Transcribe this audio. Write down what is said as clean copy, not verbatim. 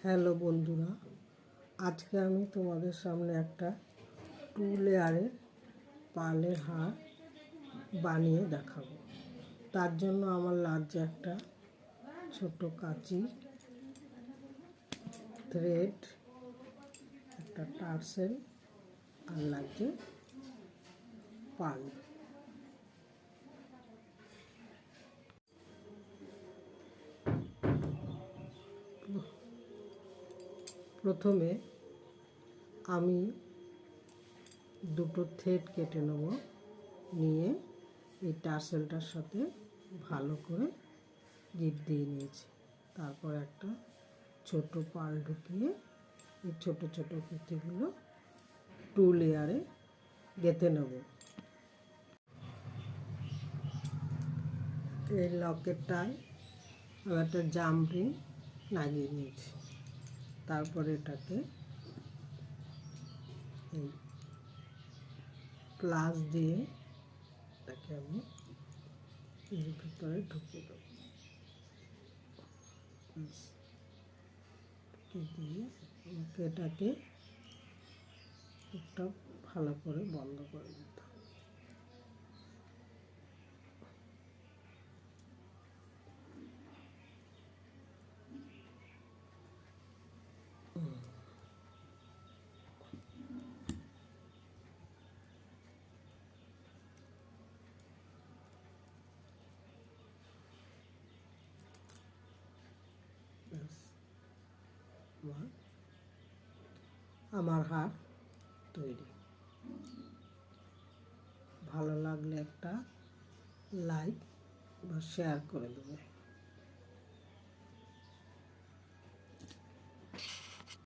Hello বন্ধুরা, আজকে আমি তোমাদের সামনে একটা 2 লেয়ারের পার্লের হার বানিয়ে দেখাবো। তার জন্য আমার লাগছে একটা ছোট কাঁচি, থ্রেড, একটা টার্সেল আর লাগছে পার্ল। প্রথমে আমি দুটো থ্রেড কেটে নেব, নিয়ে এই টার্সেলটার সাথে ভালো করে জিপ দিয়ে নিয়েছি। তারপর একটা ছোট পাল ঢুকিয়ে এই ছোট ছোট কুচিগুলো 2 লেয়ারে গেঁথে নেব। এই লকেটটায় আমি একটা জাম্পিং লাগিয়ে নিয়েছি। তারপরে এটাকে এই প্লাস দিয়ে এটাকে আমি এর ভিতরে ঢুকিয়ে দেবো, দিয়ে এটাকে একটা ভালো করে বন্ধ করে দিতে হবে। আমার হার তৈরি। ভালো লাগলে একটা লাইক বা শেয়ার করে দেবে।